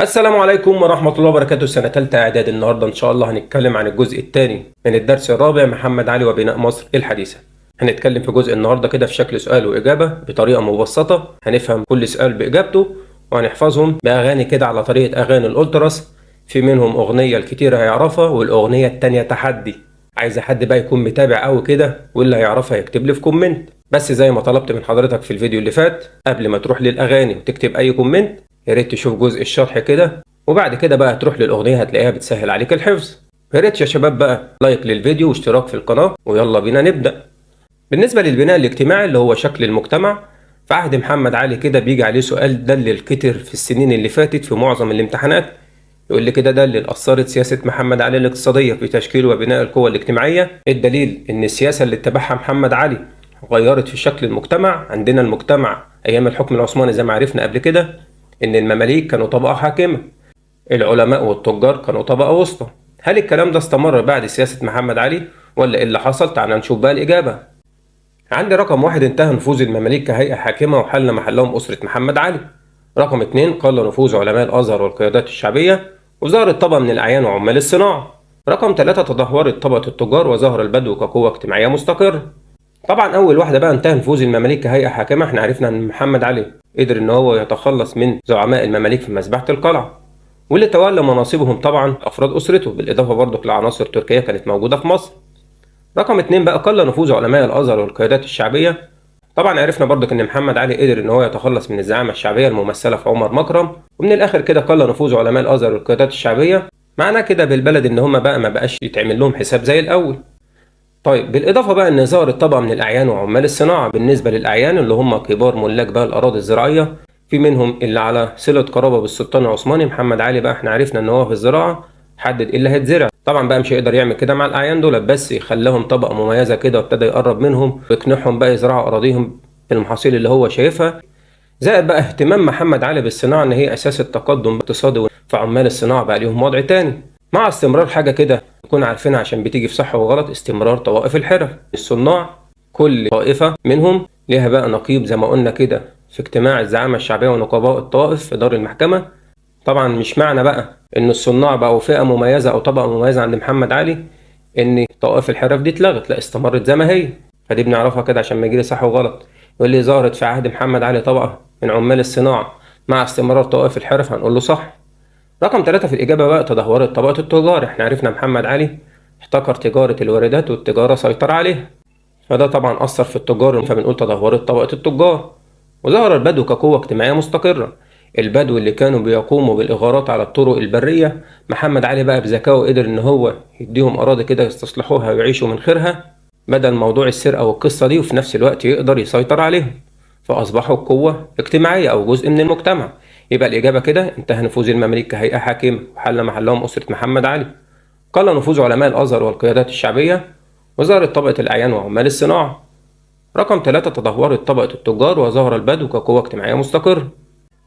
السلام عليكم ورحمة الله وبركاته. سنة تالتة إعداد. النهاردة إن شاء الله هنتكلم عن الجزء الثاني من الدرس الرابع، محمد علي وبناء مصر الحديثة. هنتكلم في جزء النهاردة كده في شكل سؤال وإجابة بطريقة مبسطة، هنفهم كل سؤال بإجابته وهنحفظهم بأغاني كده على طريقة أغاني الأولتراس. في منهم أغنية الكتير هيعرفها والأغنية التانية تحدي. عايز حد بقى يكون متابع قوي كده واللي هيعرفها يكتب لي في كومنت. بس زي ما طلبت من حضرتك في الفيديو اللي فات، قبل ما تروح للأغاني وتكتب أي كومنت يا ريت تشوف جزء الشرح كده، وبعد كده بقى تروح للأغنية هتلاقيها بتسهل عليك الحفظ. يا ريت يا شباب بقى لايك للفيديو واشتراك في القناة، ويلا بينا نبدأ. بالنسبة للبناء الاجتماعي اللي هو شكل المجتمع، في عهد محمد علي كده بيجي عليه سؤال دلل كتر في السنين اللي فاتت في معظم الامتحانات. يقول لي كده دلل أثرت سياسة محمد علي الاقتصادية في تشكيل وبناء القوى الاجتماعية. الدليل إن السياسة اللي اتبعها محمد علي غيرت في شكل المجتمع. عندنا المجتمع أيام الحكم العثماني زي ما عرفنا قبل كده إن المماليك كانوا طبقة حاكمة، العلماء والتجار كانوا طبقة وسطى. هل الكلام ده استمر بعد سياسة محمد علي ولا إيه اللي حصل؟ تعال نشوف بقى الإجابة. عندي رقم واحد، انتهى نفوذ المماليك كهيئة حاكمة وحل محلهم أسرة محمد علي. رقم اتنين، قل نفوذ علماء الأزهر والقيادات الشعبية وظهرت طبقة من الأعيان وعمال الصناعة. رقم تلاتة، تدهورت طبقة التجار وظهر البدو كقوة اجتماعية مستقرة. طبعا أول واحدة بقى، انتهى نفوذ المماليك كهيئة حاكمة. احنا عرفنا إن محمد علي قدر إن هو يتخلص من زعماء المماليك في مذبحة القلعة، واللي تولى مناصبهم طبعا أفراد أسرته، بالإضافة برضك لعناصر تركية كانت موجودة في مصر. رقم اتنين بقى، قل نفوذ علماء الأزهر والقيادات الشعبية. طبعا عرفنا برضك إن محمد علي قدر إن هو يتخلص من الزعامة الشعبية الممثلة في عمر مكرم. ومن الآخر كده قل نفوذ علماء الأزهر والقيادات الشعبية، معناه كده بالبلد إن هم بقى ما بقاش يتعمل لهم حساب زي الأول. طيب بالإضافة بقى إن ظهرت طبقة من الأعيان وعمال الصناعة. بالنسبة للأعيان اللي هم كبار ملاك بقى الأراضي الزراعية، في منهم اللي على صلة قرابة بالسلطان العثماني. محمد علي بقى احنا عرفنا إن هو في الزراعة حدد إيه اللي هيتزرع. طبعا بقى مش هيقدر يعمل كده مع الأعيان دول، بس يخليهم طبقة مميزة كده وابتدى يقرب منهم ويقنعهم بقى يزرعوا أراضيهم بالمحاصيل اللي هو شايفها. زائد بقى اهتمام محمد علي بالصناعة إن هي أساس التقدم الاقتصادي، فعمال الصناعة بقى ليهم وضع تاني. مع استمرار حاجة كده نكون عارفينها عشان بتيجي في صح وغلط، استمرار طوائف الحرف. الصناع كل طائفة منهم ليها بقى نقيب زي ما قلنا كده في اجتماع الزعامة الشعبية ونقباء الطوائف في دار المحكمة. طبعا مش معنى بقى إن الصناع بقوا فئة مميزة أو طبقة مميزة عند محمد علي إن طوائف الحرف دي اتلغت، لا استمرت زي ما هي. فدي بنعرفها كده عشان ما يجيلي صح وغلط. يقول لي ظهرت في عهد محمد علي طبقة من عمال الصناعة مع استمرار طوائف الحرف، هنقول له صح. رقم ثلاثة في الإجابة بقى، تدهورت طبقة التجار. احنا عرفنا محمد علي احتكر تجارة الواردات والتجارة سيطر عليها، فده طبعا أثر في التجار، فبنقول تدهورت طبقة التجار. وظهر البدو كقوة اجتماعية مستقرة. البدو اللي كانوا بيقوموا بالإغارات على الطرق البرية، محمد علي بقى بذكائه قدر إن هو يديهم أراضي كده يستصلحوها ويعيشوا من خيرها بدل موضوع السرقة والقصة دي، وفي نفس الوقت يقدر يسيطر عليهم، فأصبحوا قوة اجتماعية أو جزء من المجتمع. يبقى الإجابة كده، انتهى نفوذ المماليك كهيئة حاكمة وحل محلهم أسرة محمد علي. قل نفوذ علماء الأزهر والقيادات الشعبية وظهرت طبقة الأعيان وعمال الصناعة. رقم ثلاثة، تدهورت طبقة التجار وظهر البدو كقوة اجتماعية مستقرة.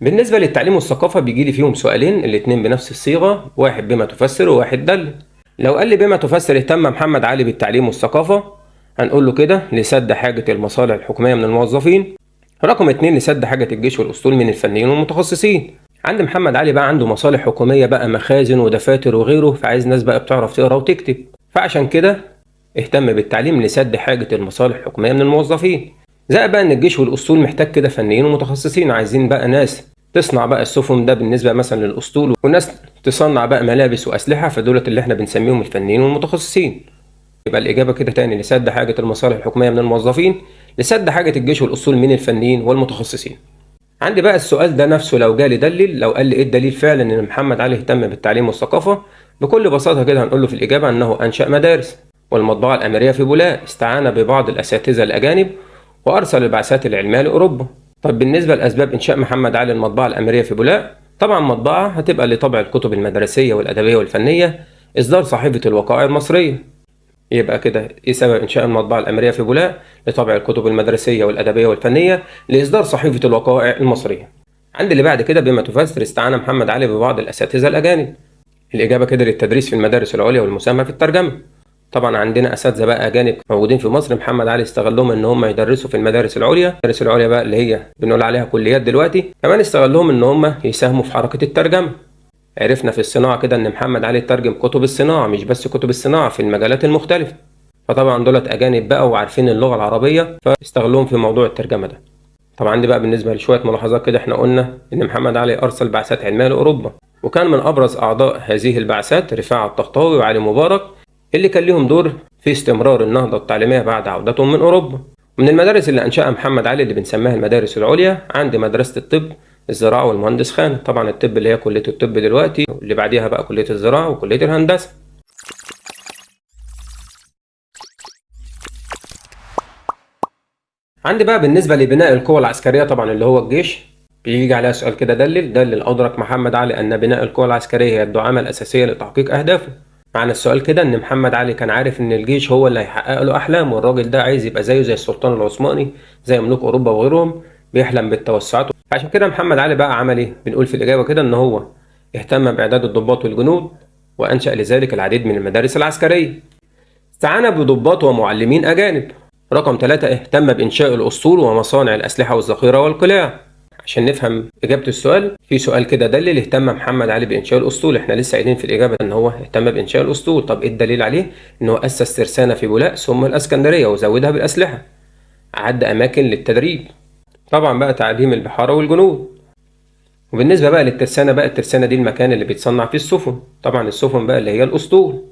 بالنسبة للتعليم والثقافة بيجي لي فيهم سؤالين، الاتنين بنفس الصيغة، واحد بما تفسر وواحد دل. لو قال لي بما تفسر، اهتم محمد علي بالتعليم والثقافة، هنقول له كده لسد حاجة المصالح الحكومية من الموظفين. رقم اتنين، لسد حاجة الجيش والأسطول من الفنيين والمتخصصين. عند محمد علي بقى عنده مصالح حكومية بقى، مخازن ودفاتر وغيره، فعايز ناس بقى بتعرف تقرا وتكتب، فعشان كده اهتم بالتعليم لسد حاجة المصالح الحكومية من الموظفين. زائد بقى ان الجيش والاسطول محتاج كده فنيين ومتخصصين، عايزين بقى ناس تصنع بقى السفن، ده بالنسبة مثلا للاسطول، وناس تصنع بقى ملابس واسلحة، فدولة اللي احنا بنسميهم الفنيين والمتخصصين. يبقى الإجابة كده تاني، لسد حاجة المصالح الحكومية من الموظفين، لسد حاجة الجيش والأسطول من الفنيين والمتخصصين. عندي بقى السؤال ده نفسه لو جالي دليل، لو قال لي إيه الدليل فعلا إن محمد علي اهتم بالتعليم والثقافة، بكل بساطة كده هنقول له في الإجابة أنه أنشأ مدارس، والمطبعة الأميرية في بولاق استعان ببعض الأساتذة الأجانب وأرسل البعثات العلمية لأوروبا. طب بالنسبة لأسباب إنشاء محمد علي المطبعة الأميرية في بولاق، طبعا مطبعة هتبقى لطبع الكتب المدرسية والأدبية والفنية، إصدار صحيفة الوقائع المصرية. يبقى كده ايه سبب انشاء المطبعة الاميرية في بولاق؟ لطبع الكتب المدرسية والادبية والفنية، لاصدار صحيفة الوقائع المصرية. عند اللي بعد كده، بما تفسر استعان محمد علي ببعض الاساتذة الاجانب. الاجابة كده للتدريس في المدارس العليا والمساهمة في الترجمة. طبعا عندنا اساتذة بقى اجانب موجودين في مصر، محمد علي استغلهم ان هم يدرسوا في المدارس العليا. المدارس العليا بقى اللي هي بنقول عليها كليات دلوقتي، كمان استغلهم ان هم يساهموا في حركة الترجمة. عرفنا في الصناعة كده إن محمد علي ترجم كتب الصناعة، مش بس كتب الصناعة، في المجالات المختلفة. فطبعا دولت أجانب بقى وعارفين اللغة العربية، فاستغلوهم في موضوع الترجمة ده. طبعا دي بقى بالنسبة لشوية ملاحظات كده. احنا قلنا إن محمد علي أرسل بعثات علمية لأوروبا، وكان من أبرز أعضاء هذه البعثات رفاعة الطهطاوي وعلي مبارك، اللي كان لهم دور في استمرار النهضة التعليمية بعد عودتهم من أوروبا. ومن المدارس اللي أنشأها محمد علي اللي بنسميها المدارس العليا، عند مدرسة الطب، الزراعة والمهندس خان. طبعا الطب اللي هي كلية الطب دلوقتي، واللي بعديها بقى كلية الزراعة وكلية الهندسة. عندي بقى بالنسبة لبناء القوى العسكرية، طبعا اللي هو الجيش، بيجي عليها سؤال كده: دلل أدرك محمد علي أن بناء القوى العسكرية هي الدعامة الأساسية لتحقيق أهدافه. معنى السؤال كده إن محمد علي كان عارف إن الجيش هو اللي هيحقق له أحلامه، والراجل ده عايز يبقى زيه زي السلطان العثماني، زي ملوك أوروبا وغيرهم، بيحلم بالتوسعات. عشان كده محمد علي بقى عمل إيه؟ بنقول في الإجابة كده إن هو اهتم بإعداد الضباط والجنود، وأنشأ لذلك العديد من المدارس العسكرية. استعان بضباط ومعلمين أجانب. رقم 3: اهتم بإنشاء الأسطول ومصانع الأسلحة والذخيرة والقلاع. عشان نفهم إجابة السؤال، في سؤال كده: دلل اهتم محمد علي بإنشاء الأسطول. احنا لسه قايلين في الإجابة إن هو اهتم بإنشاء الأسطول. طب إيه الدليل عليه؟ إن هو أسس ترسانة في بولاق ثم الإسكندرية وزودها بالأسلحة. عد أماكن للتدريب. طبعا بقى تعليم البحارة والجنود. وبالنسبة بقى للترسانة، بقى الترسانة دي المكان اللي بيتصنع فيه السفن. طبعا السفن بقى اللي هي الأسطول.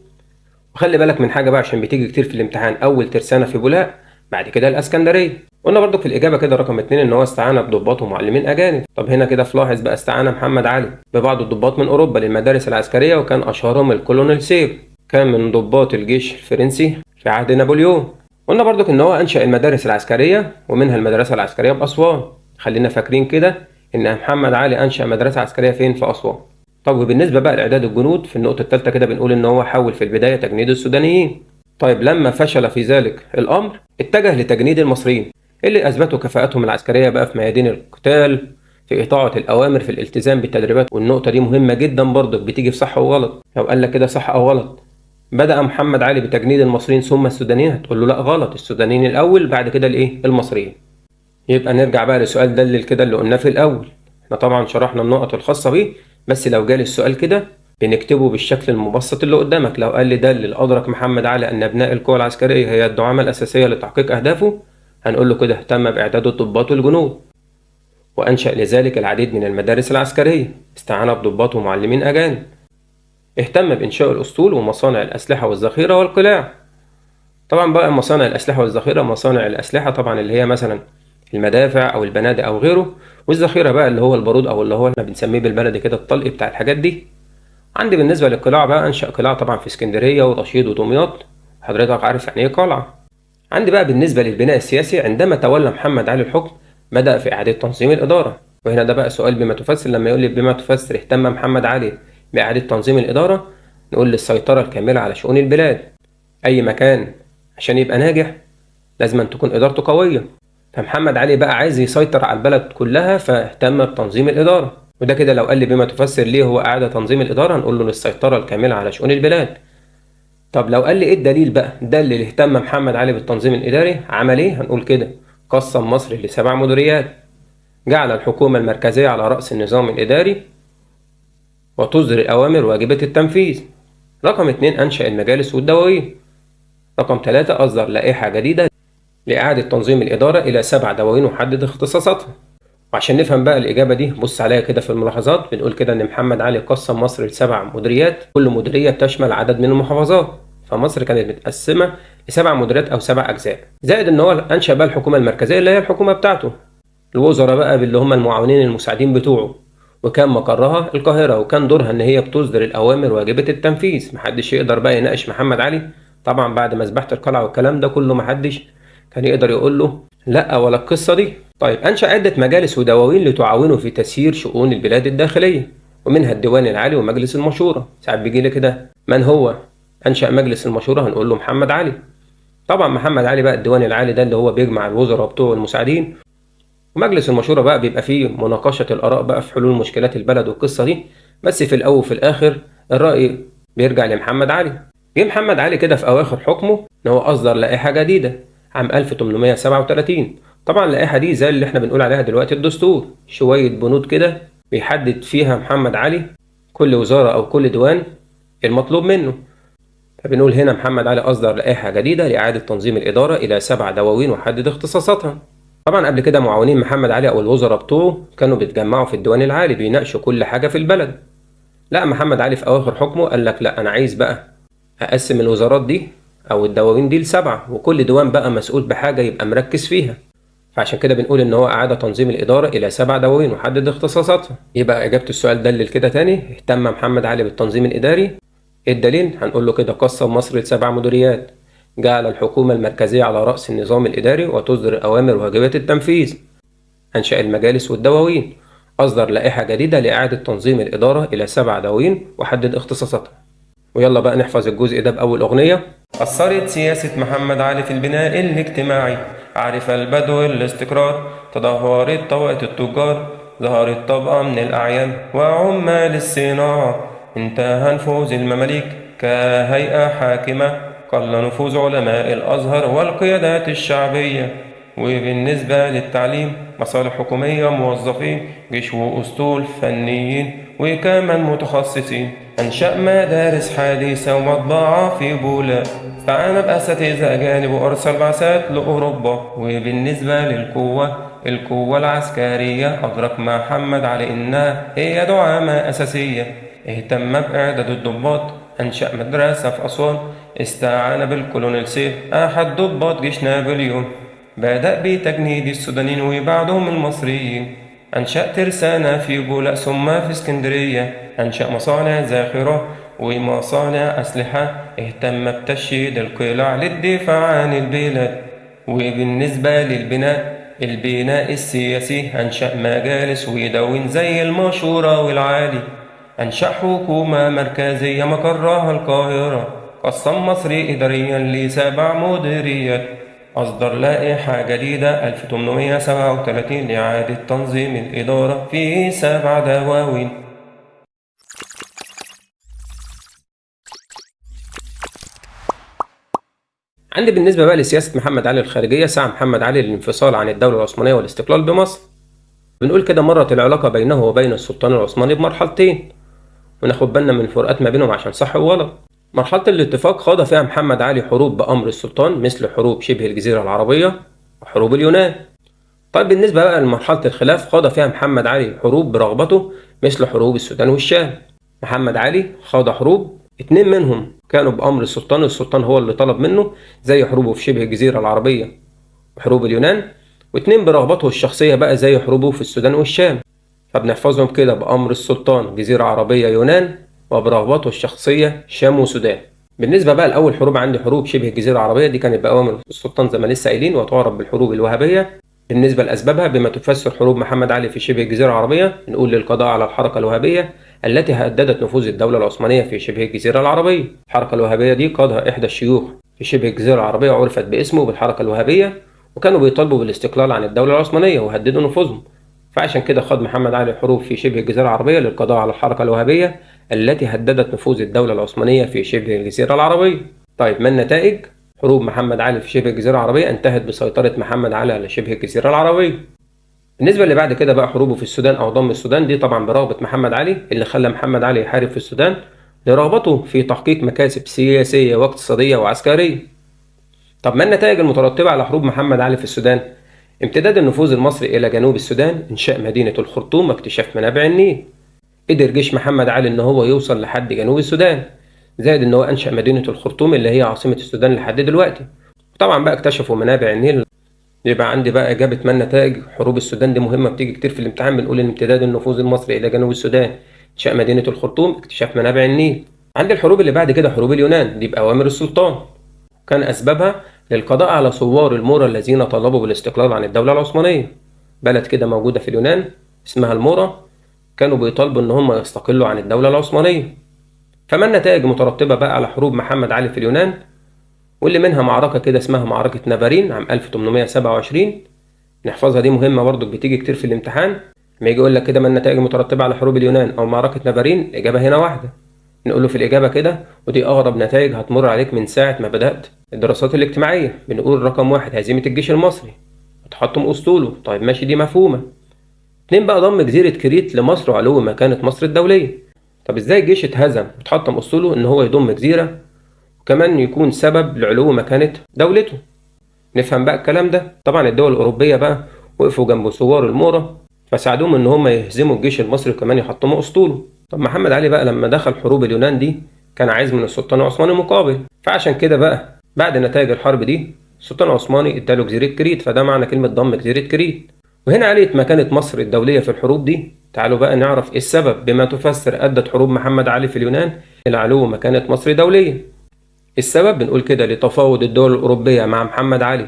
وخلي بالك من حاجة بقى عشان بتيجي كتير في الامتحان: أول ترسانة في بولاق، بعد كده الإسكندرية. قلنا برضو في الإجابة كده رقم 2 إن هو استعان بضباط ومعلمين أجانب. طب هنا كده فلاحظ بقى: استعان محمد علي ببعض الضباط من أوروبا للمدارس العسكرية، وكان أشهرهم الكولونيل سيف، كان من ضباط الجيش الفرنسي في عهد نابليون. قلنا برضو إن هو أنشأ المدارس العسكرية، ومنها المدرسة العسكرية بأسوان. خلينا فاكرين كده إن محمد علي أنشأ مدرسة عسكرية فين؟ في أسوان. طب وبالنسبة بقى لإعداد الجنود، في النقطة الثالثة كده بنقول إن هو حاول في البداية تجنيد السودانيين. طيب لما فشل في ذلك الأمر، اتجه لتجنيد المصريين اللي أثبتوا كفاءتهم العسكرية بقى في ميادين القتال، في إطاعة الأوامر، في الالتزام بالتدريبات. والنقطة دي مهمة جدا برضك، بتيجي في صح وغلط. لو قال لك كده صح أو غلط: بدأ محمد علي بتجنيد المصريين ثم السودانيين، هتقول له لا غلط، السودانيين الأول بعد كده الإيه؟ المصريين. يبقى نرجع بقى لسؤال دلل كده اللي قلناه في الأول. احنا طبعا شرحنا النقط الخاصة بيه، بس لو جالي السؤال كده بنكتبه بالشكل المبسط اللي قدامك. لو قال لي: دلل أدرك محمد علي أن بناء القوى العسكرية هي الدعامة الأساسية لتحقيق أهدافه، هنقول له كده: اهتم بإعداد الضباط والجنود، وأنشأ لذلك العديد من المدارس العسكرية، استعان بضباط ومعلمين أجانب، اهتم بإنشاء الأسطول ومصانع الأسلحة والذخيرة والقلاع. طبعا بقى مصانع الأسلحة والذخيرة، مصانع الأسلحة طبعا اللي هي مثلا المدافع أو البنادق أو غيره، والذخيرة بقى اللي هو البارود، أو اللي هو احنا بنسميه بالبلدي كده الطلق بتاع الحاجات دي. عندي بالنسبة للقلاع بقى، أنشأ قلاع طبعا في اسكندرية ورشيد ودمياط. حضرتك عارف يعني إيه قلعة. عندي بقى بالنسبة للبناء السياسي، عندما تولى محمد علي الحكم بدأ في إعادة تنظيم الإدارة. وهنا ده بقى سؤال بما تفسر. لما يقول لي بما تفسر اهتم محمد علي بإعادة تنظيم الإدارة، نقول للسيطرة الكاملة على شؤون البلاد. أي مكان عشان يبقى ناجح لازم أن تكون إدارته قوية، فمحمد علي بقى عايز يسيطر على البلد كلها، فاهتم بتنظيم الإدارة. وده كده لو قال لي بما تفسر ليه هو أعاد تنظيم الإدارة، هنقول له للسيطرة الكاملة على شؤون البلاد. طب لو قال لي إيه الدليل بقى؟ ده اللي اهتم محمد علي بالتنظيم الإداري عمل إيه؟ هنقول كده: قسم مصر ل7 مديريات، جعل الحكومة المركزية على رأس النظام الإداري وتصدر الأوامر واجبة التنفيذ. رقم 2: أنشأ المجالس والدواوين. رقم 3: أصدر لائحة جديدة لإعادة تنظيم الإدارة إلى 7 دواوين وحدد اختصاصاتها. وعشان نفهم بقى الإجابة دي، بص عليها كده في الملاحظات. بنقول كده إن محمد علي قسم مصر ل7 مديريات، كل مديرية بتشمل عدد من المحافظات. فمصر كانت متقسمة ل7 مديريات أو 7 أجزاء، زائد إن هو أنشأ بقى الحكومة المركزية اللي هي الحكومة بتاعته، الوزراء بقى اللي هم المعاونين المساعدين بتوعه، وكان مقرها القاهرة، وكان دورها إن هي بتصدر الأوامر واجبة التنفيذ. محدش يقدر بقى يناقش محمد علي طبعا بعد مذبحة القلعة والكلام ده كله، محدش كان يقدر يقول له لا ولا القصة دي. طيب أنشأ عدة مجالس ودواوين لتعاونه في تسيير شؤون البلاد الداخلية، ومنها الديوان العالي ومجلس المشورة. ساعات بيجي لي كده: من هو أنشأ مجلس المشورة؟ هنقول له محمد علي. طبعا محمد علي بقى الديوان العالي ده اللي هو بيجمع الوزراء بتوعه المساعدين، ومجلس المشورة بقى بيبقى فيه مناقشة الآراء بقى في حلول مشكلات البلد والقصة دي. بس في الأول وفي الآخر الرأي بيرجع لمحمد علي. جه محمد علي كده في أواخر حكمه إن هو أصدر لائحة جديدة عام 1837. طبعا اللائحة دي زي اللي احنا بنقول عليها دلوقتي الدستور، شوية بنود كده بيحدد فيها محمد علي كل وزارة أو كل ديوان المطلوب منه. فبنقول هنا محمد علي أصدر لائحة جديدة لإعادة تنظيم الإدارة إلى 7 دواوين وحدد اختصاصاتها. طبعا قبل كده معاونين محمد علي أو الوزراء بتوعه كانوا بيتجمعوا في الديوان العالي بيناقشوا كل حاجة في البلد. لا، محمد علي في أواخر حكمه قال لك لا، أنا عايز بقى أقسم الوزارات دي أو الدواوين دي ل7، وكل ديوان بقى مسؤول بحاجة يبقى مركز فيها. فعشان كده بنقول إن هو أعاد تنظيم الإدارة إلى 7 دواوين وحدد اختصاصاتها. يبقى إجابة السؤال دلل كده تاني، اهتم محمد علي بالتنظيم الإداري. الدليل هنقول له كده قسم مصر ل7 مديريات، جعل الحكومة المركزية على رأس النظام الإداري وتصدر أوامر وواجبات التنفيذ، أنشأ المجالس والدواوين، أصدر لائحة جديدة لإعادة تنظيم الإدارة إلى 7 دواوين وحدد اختصاصاتها. ويلا بقى نحفظ الجزء ده بأول أغنية. أثرت سياسة محمد علي في البناء الاجتماعي، عرف البدو الاستقرار، تدهورت طبقة التجار، ظهرت طبقة من الأعيان وعمال الصناعة، انتهى نفوذ المماليك كهيئة حاكمة، قل نفوذ علماء الأزهر والقيادات الشعبية. وبالنسبة للتعليم مصالح حكومية، موظفين، جيش وأسطول، فنيين وكمان متخصصين، أنشأ مدارس حديثة ومطبعة في بولاق، استعان بأساتذة أجانب وأرسل بعثات لأوروبا. وبالنسبة القوة العسكرية أدرك محمد علي إنها هي دعامة أساسية، اهتم بإعداد الضباط، أنشأ مدرسة في أسوان، استعان بالكولونيل سيف أحد ضباط جيش نابليون، بدأ بتجنيد السودانيين وبعدهم المصريين، أنشأ ترسانة في بولاق ثم في اسكندرية، أنشأ مصانع ذاخرة ومصانع أسلحة، اهتم بتشييد القلاع للدفاع عن البلاد. وبالنسبة البناء السياسي أنشأ مجالس ودواوين زي المشورة والعالي، أنشأ حكومة مركزية مقرها القاهرة، قسم مصر إداريا ل7 مديريات، أصدر لائحة جديدة 1837 لإعادة تنظيم الإدارة في 7 دواوين. عندي بالنسبة بقى لسياسة محمد علي الخارجية، سعى محمد علي للانفصال عن الدولة العثمانية والاستقلال بمصر. بنقول كده مرت العلاقة بينه وبين السلطان العثماني بمرحلتين، وناخد بالنا من الفروقات ما بينهم عشان صح وغلط. مرحلة الاتفاق خاض فيها محمد علي حروب بأمر السلطان مثل حروب شبه الجزيرة العربية وحروب اليونان. طيب بالنسبة بقى لمرحلة الخلاف خاض فيها محمد علي حروب برغبته مثل حروب السودان والشام. محمد علي خاض حروب 2 منهم كانوا بأمر السلطان، السلطان هو اللي طلب منه، زي حروبه في شبه الجزيرة العربية وحروب اليونان، و2 برغبته الشخصية بقى زي حروبه في السودان والشام. فبنحفظهم كده بأمر السلطان جزيرة عربية يونان، وبرغبته الشخصية شام وسودان. بالنسبة بقى لأول حروب عندي حروب شبه الجزيرة العربية، دي كانت بأوامر السلطان زي ما لسه قايلين وتعرف بالحروب الوهابية. بالنسبة لأسبابها بما تفسر حروب محمد علي في شبه الجزيرة العربية، نقول للقضاء على الحركة الوهابية التي هددت نفوذ الدولة العثمانية في شبه الجزيرة العربية. الحركة الوهابية دي قادها إحدى الشيوخ في شبه الجزيرة العربية وعرفت باسمه بالحركة الوهابية، وكانوا بيطالبوا بالاستقلال عن الدولة العثمانية وهددوا نفوذهم. فعشان كده خاض محمد علي حروب في شبه الجزيرة العربية للقضاء على الحركة الوهابية التي هددت نفوذ الدولة العثمانية في شبه الجزيرة العربية. طيب ما النتائج؟ حروب محمد علي في شبه الجزيرة العربية انتهت بسيطرة محمد علي على شبه الجزيرة العربية. بالنسبة اللي بعد كده بقى حروبه في السودان أو ضم السودان، دي طبعا برغبة محمد علي، اللي خلى محمد علي يحارب في السودان لرغبته في تحقيق مكاسب سياسية واقتصادية وعسكرية. طب ما النتائج المترتبة على حروب محمد علي في السودان؟ امتداد النفوذ المصري إلى جنوب السودان، إنشاء مدينة الخرطوم واكتشاف منابع النيل. قدر جيش محمد علي إن هو يوصل لحد جنوب السودان، زائد إن هو أنشأ مدينة الخرطوم اللي هي عاصمة السودان لحد دلوقتي. طبعا بقى اكتشفوا منابع النيل. يبقى عندي بقى إجابة ما النتائج. حروب السودان دي مهمة بتيجي كتير في الامتحان، بنقول إن امتداد النفوذ المصري إلى جنوب السودان، إنشاء مدينة الخرطوم، اكتشاف منابع النيل. عندي الحروب اللي بعد كده حروب اليونان، دي بأوامر السلطان، كان أسبابها للقضاء على ثوار المورا الذين طلبوا بالاستقلال عن الدولة العثمانية. بلد كده موجودة في اليونان اسمها المورا، كانوا بيطالبوا إن هم يستقلوا عن الدولة العثمانية. فما النتائج مترتبة بقى على حروب محمد علي في اليونان، واللي منها معركة كده اسمها معركة نافارين عام 1827، نحفظها دي مهمة برضو بتيجي كتير في الامتحان. لما يجي يقول لك كده ما النتائج المترتبة على حروب اليونان أو معركة نافارين، الإجابة هنا واحدة، نقول له في الإجابة كده، ودي أغرب نتائج هتمر عليك من ساعة ما بدأت الدراسات الاجتماعية. بنقول رقم 1 هزيمة الجيش المصري وتحطم أسطوله، طيب ماشي دي مفهومة. 2 بقى ضم جزيرة كريت لمصر وعلو مكانة مصر الدولية. طب ازاي الجيش اتهزم وتحطم أسطوله إن هو يضم جزيرة وكمان يكون سبب لعلو مكانة دولته؟ نفهم بقى الكلام ده. طبعا الدول الأوروبية بقى وقفوا جنب ثوار المورا فساعدوهم إن هم يهزموا الجيش المصري وكمان يحطموا أسطوله. طب محمد علي بقى لما دخل حروب اليونان دي كان عايز من السلطان العثماني مقابل، فعشان كده بقى بعد نتائج الحرب دي السلطان العثماني اداله جزيرة كريت، فده معنى كلمة ضم جزيرة كريت. وهنا عليت مكانة مصر الدولية في الحروب دي. تعالوا بقى نعرف ايه السبب بما تفسر أدت حروب محمد علي في اليونان إلى علو مكانة مصر دولية. السبب بنقول كده لتفاوض الدول الأوروبية مع محمد علي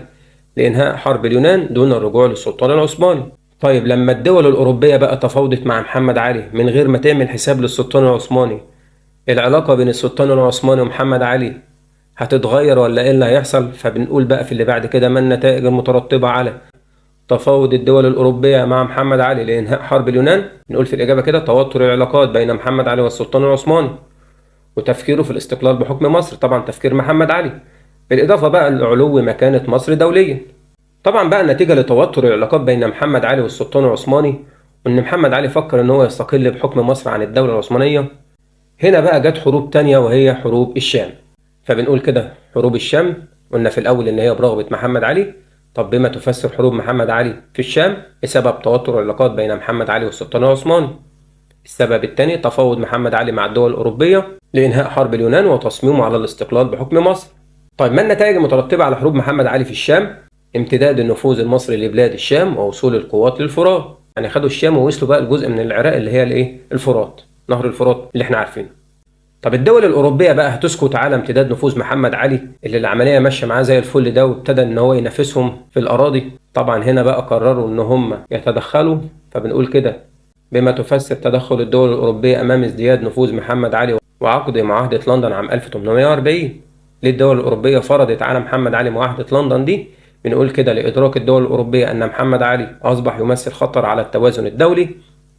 لإنهاء حرب اليونان دون الرجوع للسلطان العثماني. طيب لما الدول الأوروبية بقى تفاوضت مع محمد علي من غير ما تعمل حساب للسلطان العثماني، العلاقة بين السلطان العثماني ومحمد علي هتتغير ولا ايه اللي هيحصل؟ فبنقول بقى في اللي بعد كده ما النتائج المترتبة على تفاوض الدول الأوروبية مع محمد علي لإنهاء حرب اليونان. نقول في الإجابة كده توتر العلاقات بين محمد علي والسلطان العثماني وتفكيره في الاستقلال بحكم مصر، طبعا تفكير محمد علي، بالإضافة بقى لعلو مكانة مصر دوليا. طبعا بقى نتيجة لتوتر العلاقات بين محمد علي والسلطان العثماني وإن محمد علي فكر إن هو يستقل بحكم مصر عن الدولة العثمانية، هنا بقى جت حروب تانية وهي حروب الشام. فبنقول كده حروب الشام قلنا في الأول إن هي برغبة محمد علي. طب بما تفسر حروب محمد علي في الشام بسبب توتر العلاقات بين محمد علي والسلطان العثماني. السبب الثاني تفاوض محمد علي مع الدول الأوروبية لإنهاء حرب اليونان وتصميمه على الاستقلال بحكم مصر. طيب ما النتائج المترتبة على حروب محمد علي في الشام؟ امتداد النفوذ المصري لبلاد الشام ووصول القوات للفرات، يعني خدوا الشام ووصلوا بقى لجزء من العراق اللي هي الايه؟ الفرات، نهر الفرات اللي احنا عارفينه. طب الدول الأوروبية بقى هتسكت على امتداد نفوذ محمد علي اللي العملية ماشية معاه زي الفل ده وابتدى إن هو ينافسهم في الأراضي؟ طبعا هنا بقى قرروا إن هم يتدخلوا. فبنقول كده بما تفسر تدخل الدول الأوروبية أمام ازدياد نفوذ محمد علي وعقد معاهدة لندن عام 1840. ليه الدول الأوروبية فرضت على محمد علي معاهدة لندن دي؟ بنقول كده لإدراك الدول الأوروبية أن محمد علي أصبح يمثل خطر على التوازن الدولي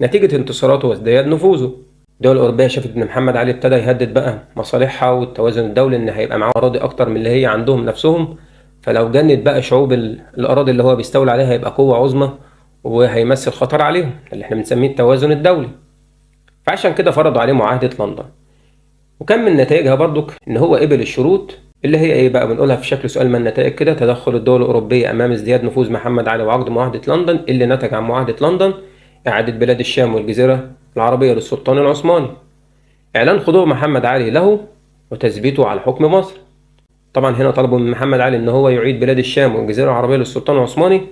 نتيجة انتصاراته وازدياد نفوذه. الدول الأوروبية شافت إن محمد علي ابتدى يهدد بقى مصالحها والتوازن الدولي، إن هيبقى معاه أراضي أكتر من اللي هي عندهم نفسهم، فلو جند بقى شعوب الأراضي اللي هو بيستولي عليها هيبقى قوة عظمى وهيمثل خطر عليهم اللي احنا بنسميه التوازن الدولي. فعشان كده فرضوا عليه معاهدة لندن، وكان من نتائجها برضك إن هو قبل الشروط اللي هي إيه بقى؟ بنقولها في شكل سؤال. ما النتائج كده؟ تدخل الدول الأوروبية أمام ازدياد نفوذ محمد علي وعقد معاهدة لندن اللي نتج عن معاهدة لندن إعادة بلاد الشام والجزيرة العربية للسلطان العثماني، إعلان خضوع محمد علي له وتثبيته على حكم مصر. طبعا هنا طلبوا من محمد علي إن هو يعيد بلاد الشام والجزيرة العربية للسلطان العثماني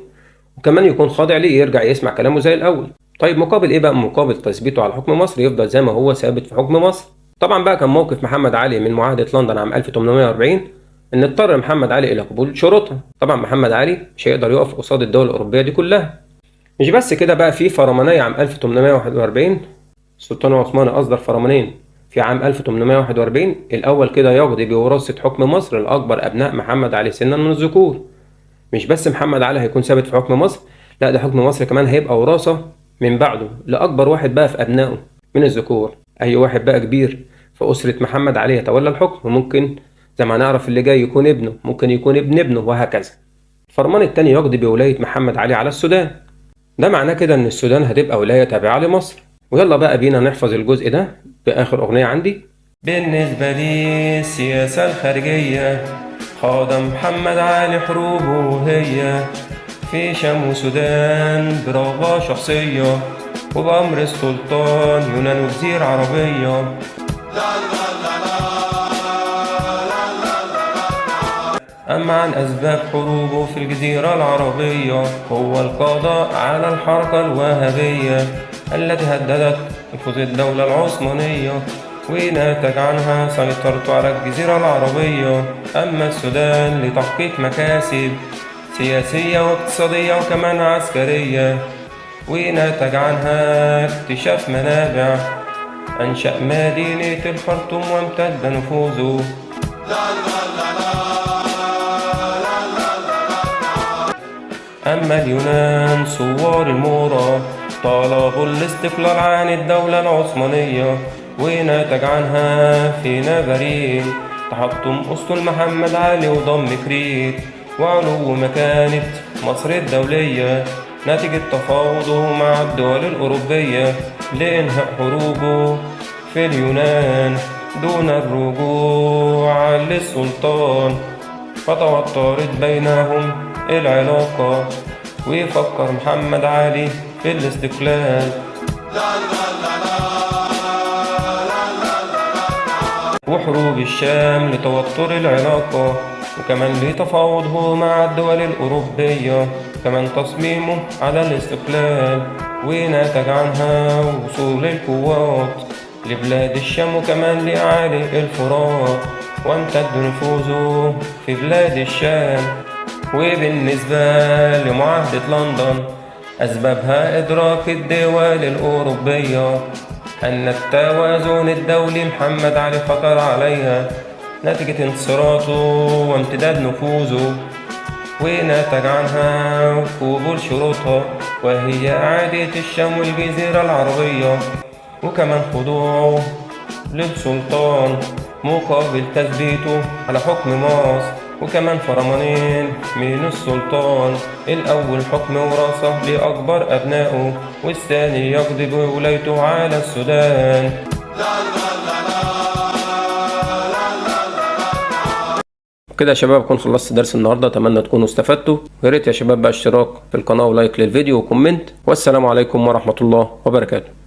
وكمان يكون خاضع ليه، يرجع يسمع كلامه زي الأول. طيب مقابل إيه بقى؟ مقابل تثبيته على حكم مصر يفضل زي ما هو ثابت في حكم مصر. طبعا بقى كان موقف محمد علي من معاهدة لندن عام 1840 إن اضطر محمد علي إلى قبول شروطها. طبعا محمد علي مش هيقدر يقف قصاد الدول الأوروبية دي كلها. مش بس كده بقى، في فرمانية عام 1841 السلطان العثماني أصدر فرمانين في عام 1841. الأول كده يقضي بوراثة حكم مصر لأكبر أبناء محمد علي سنا من الذكور. مش بس محمد علي هيكون ثابت في حكم مصر، لا ده حكم مصر كمان هيبقى وراثة من بعده لأكبر واحد بقى في أبنائه من الذكور. أي واحد بقى كبير في أسرة محمد علي يتولى الحكم، وممكن زي ما نعرف اللي جاي يكون ابنه، ممكن يكون ابن ابنه وهكذا. الفرمان التاني يقضي بولاية محمد علي على السودان. ده معناه كده إن السودان هتبقى ولاية تابعة لمصر. ويلا بقى بينا نحفظ الجزء ده بآخر أغنية عندي. بالنسبة لي السياسة الخارجية خاض محمد علي حروبه هي في شام وسودان برغبة شخصية وبأمر السلطان يونان وجزيرة عربية. أما عن أسباب حروبه في الجزيرة العربية هو القضاء على الحركة الوهابية التي هددت نفوذ الدولة العثمانية ونتج عنها سيطرته على الجزيرة العربية. أما السودان لتحقيق مكاسب سياسية واقتصادية وكمان عسكرية ونتج عنها اكتشاف منابع، أنشأ مدينة الخرطوم وامتد نفوذه. أما اليونان ثوار المورا طلبوا الاستقلال عن الدولة العثمانية ونتج عنها في نافارين تحطم أسطول محمد علي وضم كريت وعلو مكانة مصر الدولية نتيجة تفاوضه مع الدول الأوروبية لإنهاء حروبه في اليونان دون الرجوع للسلطان، فتوترت بينهم العلاقة، ويفكر محمد علي في الاستقلال. وحروب الشام لتوتر العلاقة، وكمان لتفاوضه مع الدول الأوروبية، كمان تصميمه على الاستقلال، ونتج عنها وصول القوات لبلاد الشام، وكمان لأعالي الفرات، وامتد نفوذه في بلاد الشام. وبالنسبة لمعاهدة لندن، أسبابها إدراك الدول الأوروبية أن التوازن الدولي محمد علي خطر عليها نتيجة انتصاراته وامتداد نفوذه، ونتج عنها قبول شروطها، وهي إعادة الشام والجزيرة العربية، وكمان خضوعه للسلطان مقابل تثبيته على حكم مصر، وكمان فرمانين من السلطان، الأول حكم وراثة لأكبر أبنائه، والثاني يقضي بولايته على السودان. كده يا شباب كنت خلصت درس النهارده، اتمنى تكونوا استفدتوا، ويا ريت يا شباب بقى اشتراك في القناه ولايك للفيديو وكومنت، والسلام عليكم ورحمه الله وبركاته.